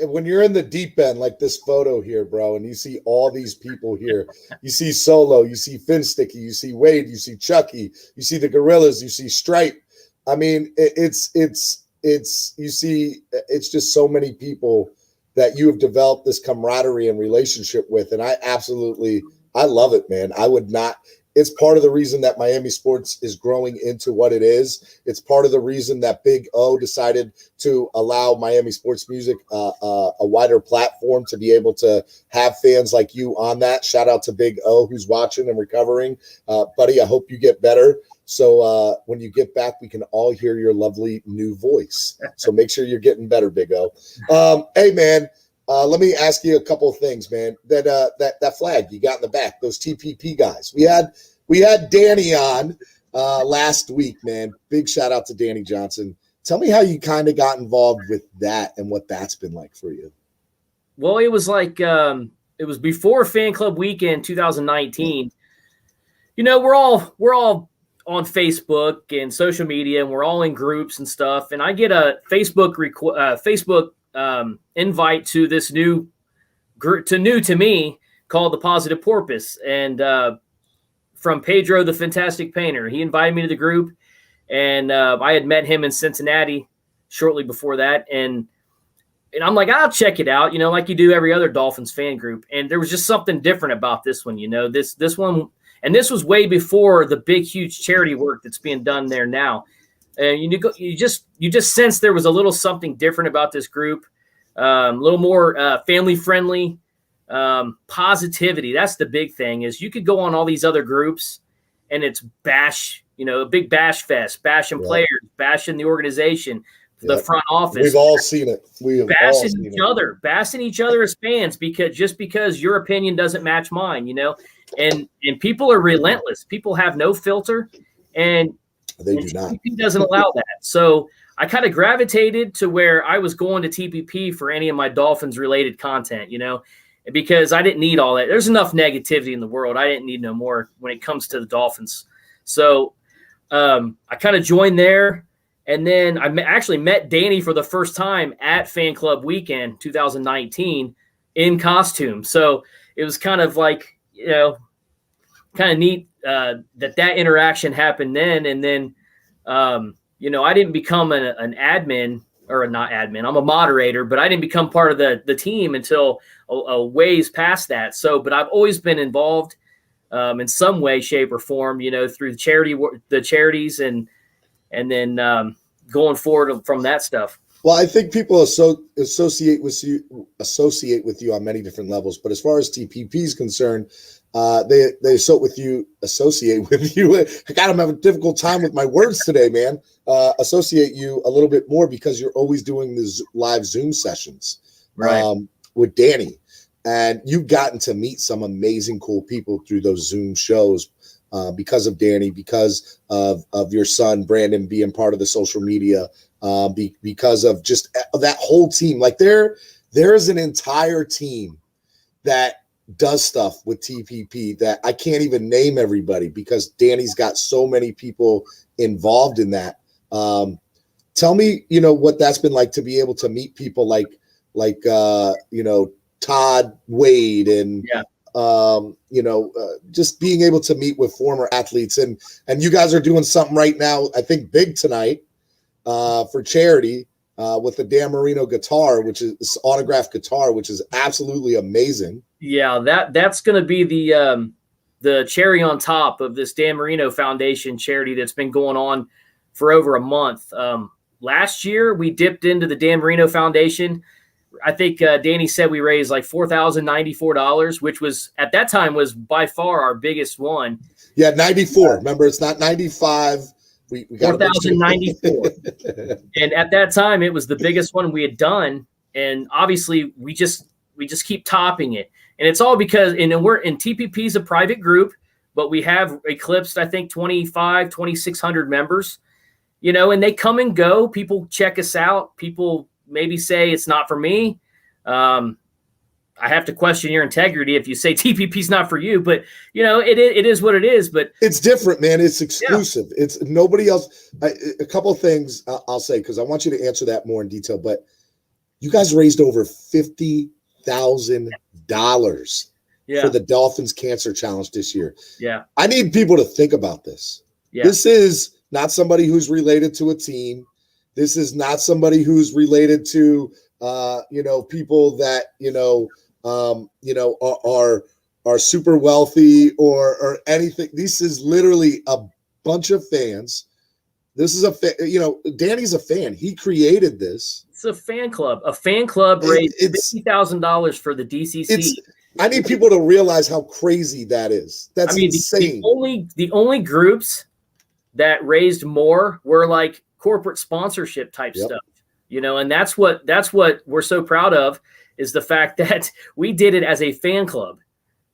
When you're in the deep end, like this photo here, bro, and you see all these people here, you see Solo, you see Finsticky, you see Wade, you see Chucky, you see the Gorillas, you see Stripe. I mean, it's just so many people that you have developed this camaraderie and relationship with. And I love it, man. It's part of the reason that Miami sports is growing into what it is. It's part of the reason that Big O decided to allow Miami sports music a wider platform to be able to have fans like you on that. Shout out to Big O who's watching and recovering. Buddy, I hope you get better. So when you get back, we can all hear your lovely new voice. So make sure you're getting better, Big O. Hey, man, let me ask you a couple of things, man. That flag you got in the back, those TPP guys. We had Danny on last week, man. Big shout out to Danny Johnson. Tell me how you kind of got involved with that and what that's been like for you. Well, it was like it was before Fan Club Weekend 2019. You know, we're all on Facebook and social media, and we're all in groups and stuff. And I get a Facebook invite to this new group, new to me, called the Positive Porpoise, and from Pedro the Fantastic Painter. He invited me to the group, and I had met him in Cincinnati shortly before that, and I'm like, I'll check it out, you know, like you do every other Dolphins fan group. And there was just something different about this one, you know, this one. And this was way before the big, huge charity work that's being done there now. And you just sense there was a little something different about this group, a little more family friendly, positivity. That's the big thing. Is you could go on all these other groups, and it's bash, you know, a big bash fest, bashing players, bashing the organization, the front office. We've all seen it. Bashing each other as fans because your opinion doesn't match mine, you know. And people are relentless. People have no filter, and they do not. TPP doesn't allow that. So I kind of gravitated to where I was going to TPP for any of my Dolphins related content, you know, because I didn't need all that. There's enough negativity in the world. I didn't need no more when it comes to the Dolphins. So I kind of joined there, and then I actually met Danny for the first time at Fan Club Weekend 2019 in costume. So it was kind of like, you know, kind of neat that interaction happened then. And then, you know, I didn't become an admin, or not admin. I'm a moderator, but I didn't become part of the team until a ways past that. So, but I've always been involved in some way, shape, or form, you know, through the charities and then going forward from that stuff. Well, I think people associate with you on many different levels, but as far as TPP is concerned, they associate with you. I got them having a difficult time with my words today, man. Associate you a little bit more because you're always doing the live Zoom sessions, right, with Danny, and you've gotten to meet some amazing, cool people through those Zoom shows. Because of Danny, because of your son Brandon being part of the social media, because of just that whole team. Like there is an entire team that does stuff with TPP that I can't even name everybody because Danny's got so many people involved in that. Tell me, you know, what that's been like to be able to meet people like you know, Todd Wade and you know, just being able to meet with former athletes, and you guys are doing something right now, I think big tonight, for charity, with the Dan Marino guitar, which is this autographed guitar, which is absolutely amazing. Yeah, that's going to be the cherry on top of this Dan Marino Foundation charity that's been going on for over a month. Last year, we dipped into the Dan Marino Foundation. I think Danny said we raised like $4,094, which was at that time was by far our biggest one. Yeah, 94. Remember, it's not 95. We got 4,094. And at that time, it was the biggest one we had done. And obviously, we just keep topping it. And it's all because, and TPP is a private group, but we have eclipsed, I think, 2,600 members, you know, and they come and go. People check us out. People maybe say it's not for me. I have to question your integrity if you say TPP is not for you, but you know, it is what it is, but it's different, man. It's exclusive. Yeah. It's nobody else. A couple of things I'll say, cause I want you to answer that more in detail, but You guys raised over $50,000 for the Dolphins Cancer Challenge this year. Yeah. I need people to think about this. Yeah. This is not somebody who's related to a team. This is not somebody who's related to, people that, are super wealthy or anything. This is literally a bunch of fans. This is Danny's a fan. He created this. It's a fan club. A fan club raised $50,000 for the DCC. I need people to realize how crazy that is. That's insane. The only groups that raised more were like corporate sponsorship type stuff, and that's what we're so proud of, is the fact that we did it as a fan club.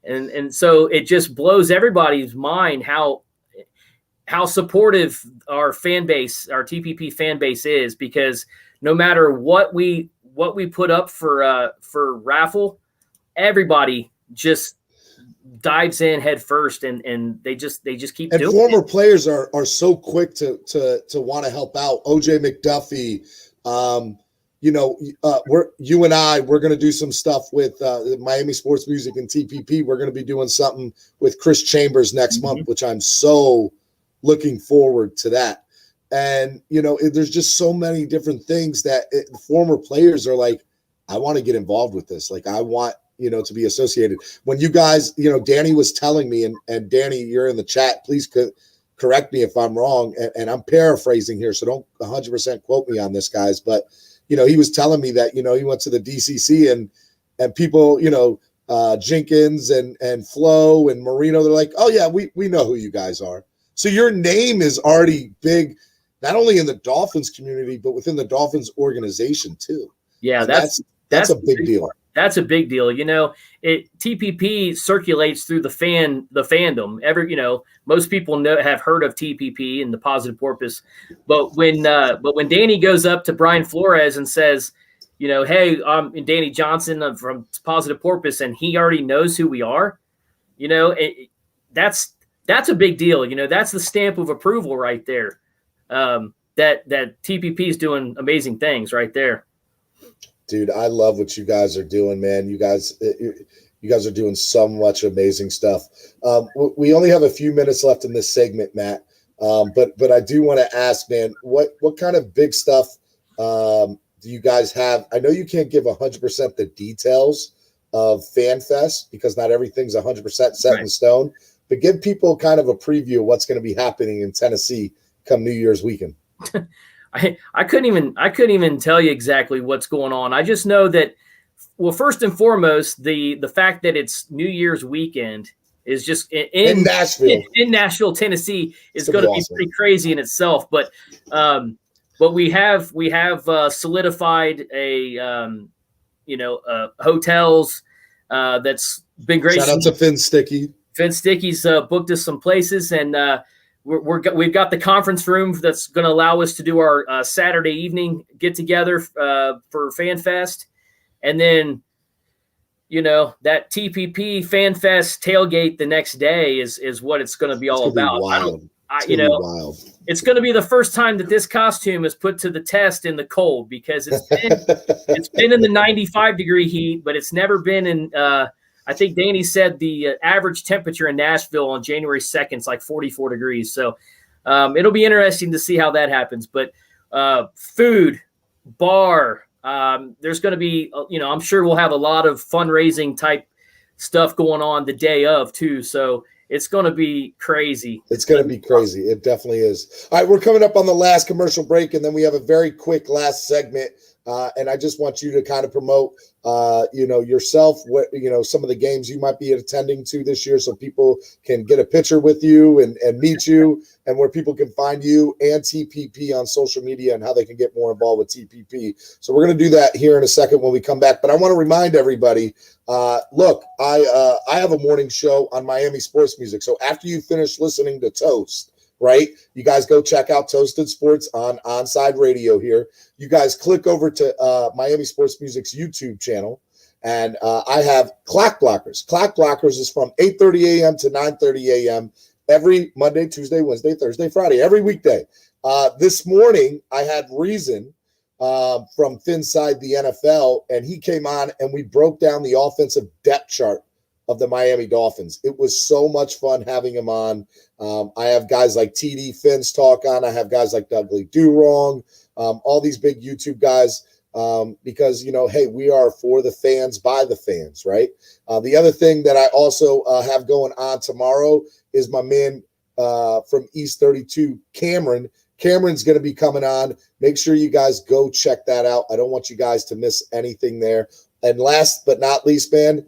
And so it just blows everybody's mind how supportive our fan base, our TPP fan base is, because no matter what we put up for raffle, everybody just dives in head first, and they just keep doing it. And former players are so quick to want to help out. OJ McDuffie, we're going to do some stuff with Miami Sports Music and TPP. We're going to be doing something with Chris Chambers next month, which I'm so looking forward to that. And, there's just so many different things that former players are like, I want to get involved with this. Like, I want, to be associated. When you guys, Danny was telling me, and Danny, you're in the chat, please correct me if I'm wrong. And I'm paraphrasing here, so don't 100% quote me on this, guys. But, he was telling me that, he went to the DCC and people, Jenkins and Flo and Marino, they're like, oh yeah, we know who you guys are. So your name is already big, not only in the Dolphins community, but within the Dolphins organization too. Yeah, and that's a big deal. That's a big deal. TPP circulates through the fandom. Most people have heard of TPP and the Positive Porpoise, but when Danny goes up to Brian Flores and says, hey, I'm Danny Johnson from Positive Porpoise, and he already knows who we are, that's a big deal. That's the stamp of approval right there. That TPP is doing amazing things right there. Dude, I love what you guys are doing, man. You guys are doing so much amazing stuff. We only have a few minutes left in this segment, Matt. But I do want to ask, man, what kind of big stuff do you guys have? I know you can't give 100% the details of FanFest because not everything's 100% set in stone. But give people kind of a preview of what's going to be happening in Tennessee come New Year's weekend. I couldn't even tell you exactly what's going on. I just know that, well, first and foremost, the fact that it's New Year's weekend is just in Nashville, Tennessee is going to be pretty crazy in itself. But we have solidified hotels that's been great. Shout out to Finn Sticky. Finn Sticky's booked us some places, and we've got the conference room that's going to allow us to do our Saturday evening get together for FanFest, and then that TPP FanFest tailgate the next day is what it's going to be all about. It's going to be the first time that this costume is put to the test in the cold, because it's been in the 95-degree heat, but it's never been in. I think Danny said the average temperature in Nashville on January 2nd is like 44 degrees. So it'll be interesting to see how that happens. But food, bar, there's going to be, I'm sure we'll have a lot of fundraising type stuff going on the day of too. So it's going to be crazy. It's going to be crazy. It definitely is. All right, we're coming up on the last commercial break, and then we have a very quick last segment. And I just want you to kind of promote, yourself, some of the games you might be attending to this year, so people can get a picture with you and meet you, and where people can find you and TPP on social media and how they can get more involved with TPP. So we're going to do that here in a second when we come back. But I want to remind everybody, look, I have a morning show on Miami Sports Music. So after you finish listening to Toast, right, you guys go check out Toasted Sports on OnSide Radio here. You guys click over to Miami Sports Music's YouTube channel, and I have Clock Blockers. Clock Blockers is from 8:30 a.m. to 9:30 a.m. every Monday, Tuesday, Wednesday, Thursday, Friday, every weekday. This morning, I had Reason from PHIN the NFL, and he came on and we broke down the offensive depth chart of the Miami Dolphins. It was so much fun having him on. I have guys like TD Finn's talk on. I have guys like Dudley Durong, all these big YouTube guys, because, hey, we are for the fans, by the fans, right? The other thing that I also have going on tomorrow is my man from East 32, Cameron. Cameron's going to be coming on. Make sure you guys go check that out. I don't want you guys to miss anything there. And last but not least, man,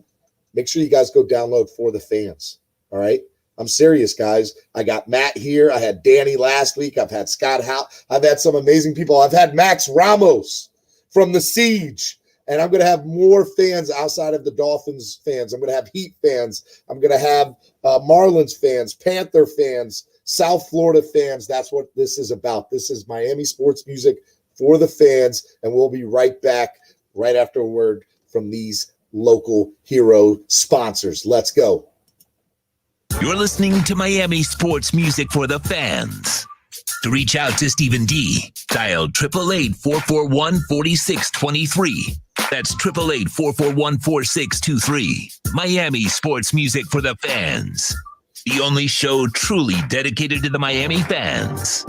make sure you guys go download For the Fans. All right? I'm serious, guys. I got Matt here. I had Danny last week. I've had Scott Howe. I've had some amazing people. I've had Max Ramos from the Siege. And I'm going to have more fans outside of the Dolphins fans. I'm going to have Heat fans. I'm going to have Marlins fans, Panther fans, South Florida fans. That's what this is about. This is Miami sports music for the fans. And we'll be right back right after a word from these local hero sponsors. Let's go. You're listening to Miami sports music for the fans. To reach out to Stephen D, dial 888-441-4623. That's 888-441-4623. Miami sports music for the fans. The only show truly dedicated to the Miami fans.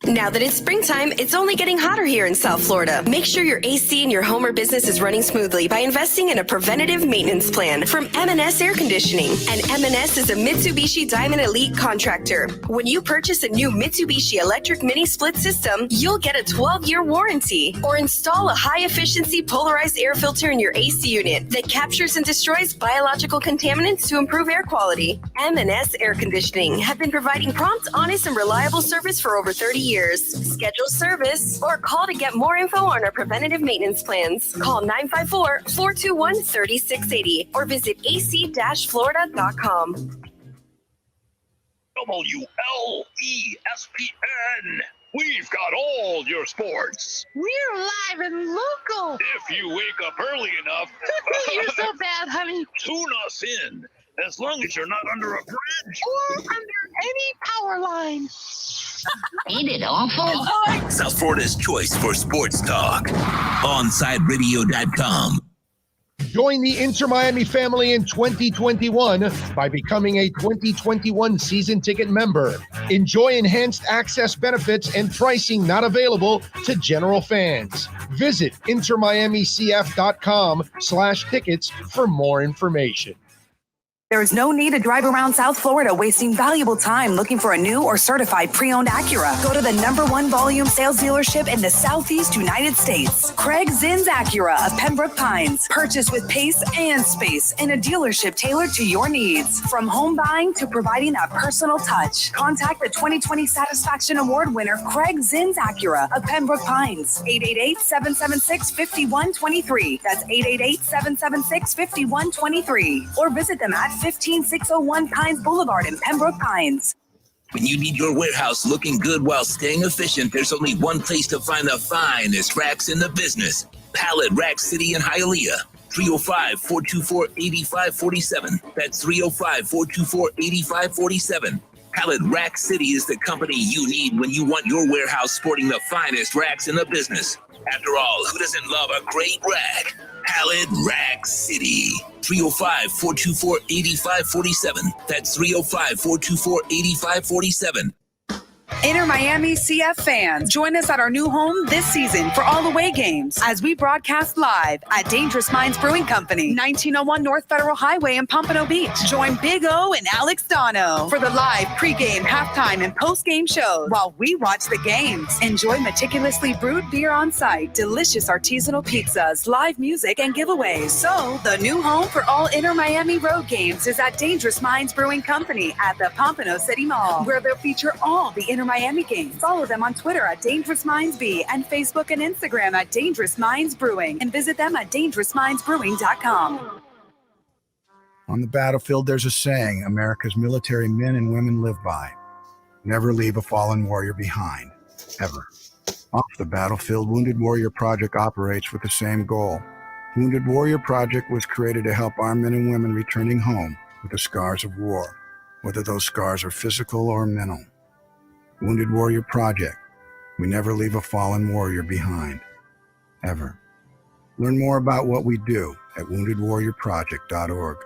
Now that it's springtime, it's only getting hotter here in South Florida. Make sure your AC in your home or business is running smoothly by investing in a preventative maintenance plan from M&S Air Conditioning. And M&S is a Mitsubishi Diamond Elite contractor. When you purchase a new Mitsubishi electric mini split system, you'll get a 12-year warranty. Or install a high-efficiency polarized air filter in your AC unit that captures and destroys biological contaminants to improve air quality. M&S Air Conditioning have been providing prompt, honest, and reliable service for over 30 years. Schedule service or call to get more info on our preventative maintenance plans. Call 954-421-3680 or visit ac-florida.com. WLESPN. We've got all your sports. We're live and local. If you wake up early enough. You're so bad, honey. Tune us in. As long as you're not under a bridge. Or under any power line. Ain't it awful? South Florida's choice for sports talk. OnSideRadio.com. Join the Inter Miami family in 2021 by becoming a 2021 season ticket member. Enjoy enhanced access benefits and pricing not available to general fans. Visit intermiamicf.com/tickets for more information. There is no need to drive around South Florida wasting valuable time looking for a new or certified pre-owned Acura. Go to the #1 volume sales dealership in the Southeast United States. Craig Zinn's Acura of Pembroke Pines. Purchase with pace and space in a dealership tailored to your needs. From home buying to providing that personal touch. Contact the 2020 Satisfaction Award winner Craig Zinn's Acura of Pembroke Pines. 888-776-5123. That's 888-776-5123. Or visit them at 15601 Pines Boulevard in Pembroke Pines. When you need your warehouse looking good while staying efficient, there's only one place to find the finest racks in the business. Pallet Rack City in Hialeah. 305-424-8547. That's 305-424-8547. Pallet Rack City is the company you need when you want your warehouse sporting the finest racks in the business. After all, who doesn't love a great rack? Pallet Rack City. 305-424-8547. That's 305-424-8547. Inter Miami CF fans, join us at our new home this season for all away games as we broadcast live at Dangerous Minds Brewing Company, 1901 North Federal Highway in Pompano Beach. Join Big O and Alex Dono for the live pregame, halftime, and postgame shows while we watch the games. Enjoy meticulously brewed beer on site, delicious artisanal pizzas, live music, and giveaways. So, the new home for all Inter Miami road games is at Dangerous Minds Brewing Company at the Pompano City Mall, where they'll feature all the Inter Miami games. Follow them on Twitter at Dangerous Minds B and Facebook and Instagram at Dangerous Minds Brewing, and visit them at dangerousmindsbrewing.com. On the battlefield, there's a saying America's military men and women live by. Never leave a fallen warrior behind, ever. Off the battlefield, Wounded Warrior Project operates with the same goal. Wounded Warrior Project was created to help our men and women returning home with the scars of war, whether those scars are physical or mental. Wounded Warrior Project. We never leave a fallen warrior behind. Ever. Learn more about what we do at woundedwarriorproject.org.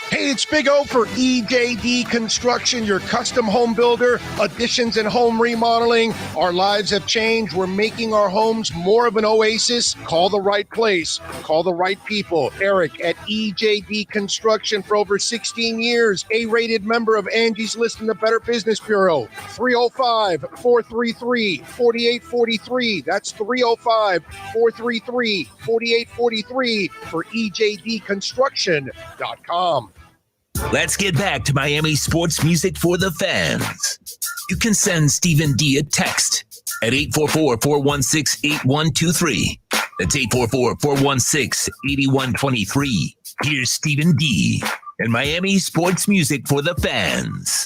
Hey, it's Big O for EJD Construction, your custom home builder, additions and home remodeling. Our lives have changed. We're making our homes more of an oasis. Call the right place. Call the right people. Eric at EJD Construction for over 16 years. A-rated member of Angie's List in the Better Business Bureau. 305-433-4843. That's 305-433-4843 for EJDconstruction.com. Let's get back to Miami sports music for the fans. You can send Stephen D a text at 844-416-8123. That's 844-416-8123. Here's Stephen D and Miami sports music for the fans.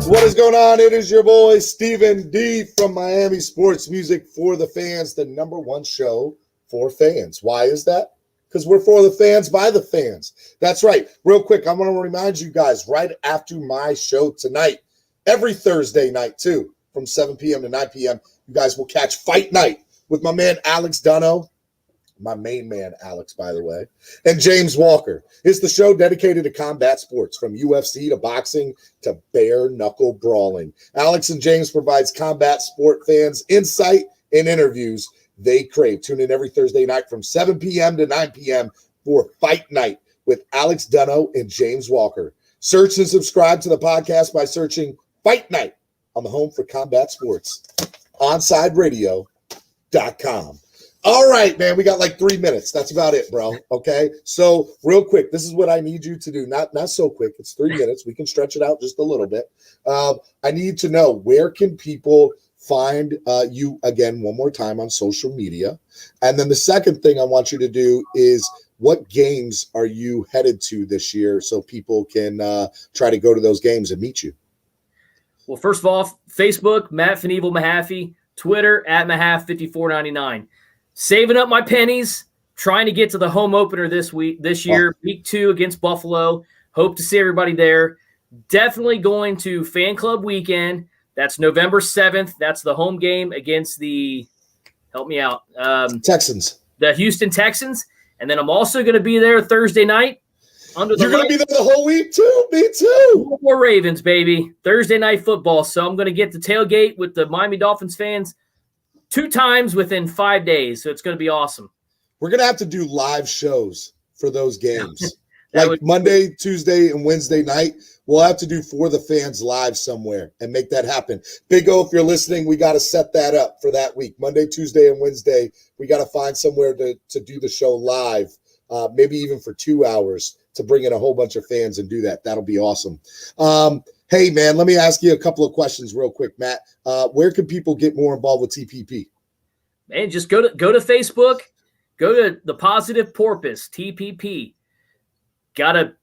What is going on? It is your boy, Stephen D from Miami Sports Music for the Fans, the #1 show for fans. Why is that? Because we're for the fans, by the fans. That's right. Real quick, I want to remind you guys, right after my show tonight, every Thursday night too, from 7 p.m. to 9 p.m., you guys will catch Fight Night with my man Alex Dunno, my main man Alex, by the way, and James Walker. It's the show dedicated to combat sports, from UFC to boxing to bare-knuckle brawling. Alex and James provides combat sport fans insight and interviews they crave. Tune in every Thursday night from 7 p.m. to 9 p.m. for Fight Night with Alex Dunno and James Walker. Search and subscribe to the podcast by searching Fight Night on the home for combat sports, OnSideRadio.com. All right, man, we got like 3 minutes. That's about it, bro. Okay, so real quick, this is what I need you to do. Not so quick. It's 3 minutes. We can stretch it out just a little bit. I need to know, where can people find you again one more time on social media? And then the second thing I want you to do is, what games are you headed to this year so people can try to go to those games and meet you? Well, first of all, Facebook, Matt Fnevel Mahaffey, Twitter at Mahaff5499. Saving up my pennies, trying to get to the home opener this year, week 2 against Buffalo. Hope to see everybody there. Definitely going to Fan Club Weekend. That's November 7th. That's the home game against the, help me out, Texans. The Houston Texans. And then I'm also going to be there Thursday night. You're going to be there the whole week too? Me too. More Ravens, baby. Thursday night football. So I'm going to get the tailgate with the Miami Dolphins fans 2 times within 5 days. So it's going to be awesome. We're going to have to do live shows for those games. Like Monday, Tuesday, and Wednesday night. We'll have to do For the Fans live somewhere and make that happen. Big O, if you're listening, we got to set that up for that week. Monday, Tuesday, and Wednesday, we got to find somewhere to do the show live, maybe even for 2 hours, to bring in a whole bunch of fans and do that. That'll be awesome. Hey, man, let me ask you a couple of questions real quick, Matt. Where can people get more involved with TPP? Man, just go to Facebook, go to the Positive Porpoise, TPP. Got to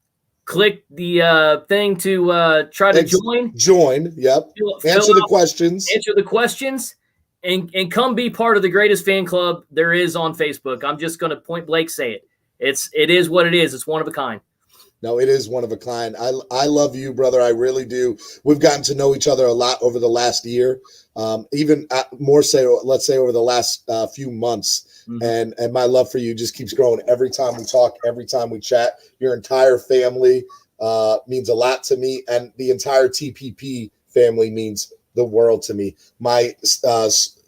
click the thing to try to join. Join, yep. Answer the questions. Answer the questions, and come be part of the greatest fan club there is on Facebook. I'm just going to point blank say it. It is what it is. It's one of a kind. No, it is one of a kind. I love you, brother. I really do. We've gotten to know each other a lot over the last year, even more so, let's say, over the last few months. Mm-hmm. And my love for you just keeps growing every time we talk, every time we chat. Your entire family means a lot to me, and the entire TPP family means the world to me. My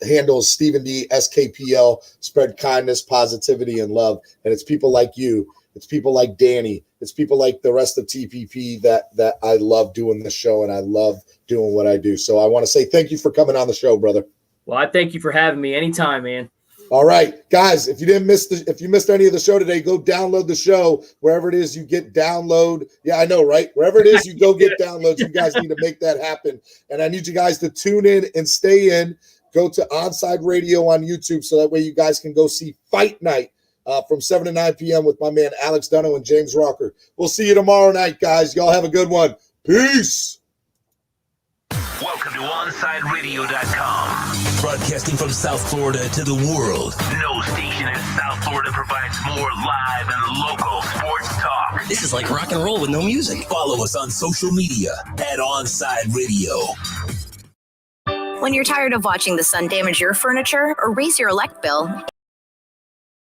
handle is Stephen D, SKPL, spread kindness, positivity, and love. And it's people like you. It's people like Danny. It's people like the rest of TPP that I love doing the show, and I love doing what I do. So I want to say thank you for coming on the show, brother. Well, I thank you for having me anytime, man. All right, guys, if you missed any of the show today, go download the show wherever it is you get download. Yeah, I know, right? Wherever it is you go get downloads, you guys need to make that happen. And I need you guys to tune in and stay in. Go to OnSide Radio on YouTube so that way you guys can go see Fight Night from 7 to 9 p.m. with my man Alex Dunno and James Walker. We'll see you tomorrow night, guys. Y'all have a good one. Peace. Welcome to OnSideRadio.com. Broadcasting from South Florida to the world. No station in South Florida provides more live and local sports talk. This is like rock and roll with no music. Follow us on social media at OnSide Radio. When you're tired of watching the sun damage your furniture or raise your electric bill,